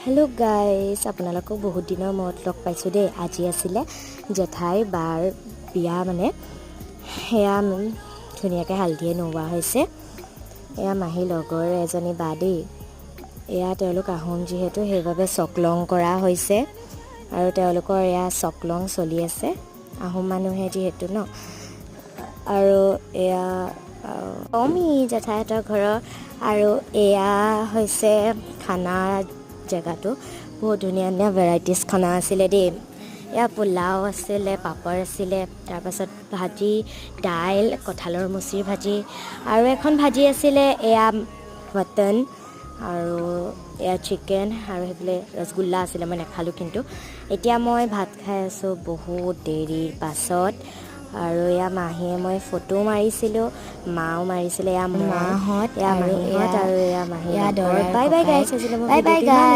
Hello' guys, আপোনালোকক বহুত দিনৰ মূৰত লগ পাইছোঁ দেই। আজি আছিলে জেঠাই বাৰ বিয়া, মানে সেয়া ধুনীয়াকৈ হালধিয়ে নোওৱা হৈছে। এয়া মাহী লগৰ এজনী বা দেই। এয়া তেওঁলোক আহোম যিহেতু, সেইবাবে চকলং কৰা হৈছে আৰু তেওঁলোকৰ এয়া চকলং চলি আছে, আহোম মানুহে যিহেতু ন। আৰু এয়া অমি জেঠাইহঁতৰ ঘৰৰ। আৰু এয়া হৈছে খানা জেগাটো। বহুত ধুনীয়া ধুনীয়া ভেৰাইটিজ খানা আছিলে দেই। এয়া পোলাও আছিলে, পাপৰ আছিলে, তাৰপাছত ভাজি, দাইল, কঁঠালৰ মুচিৰ ভাজি, আৰু এখন ভাজি আছিলে এয়া মটন, আৰু এয়া চিকেন, আৰু সেইফালে ৰসগোল্লা আছিলে। মই নাখালোঁ কিন্তু। এতিয়া মই ভাত খাই আছোঁ বহুত দেৰিৰ পাছত। আৰু এয়া মাহীয়ে মই ফটো মাৰিছিলোঁ, মাও মাৰিছিলে। এয়া মাহঁত, এয়া মাহীহঁত, আৰু এয়া মাহী। বাই বাই গাইছ, আজিলৈ মই ভিডিঅ'টো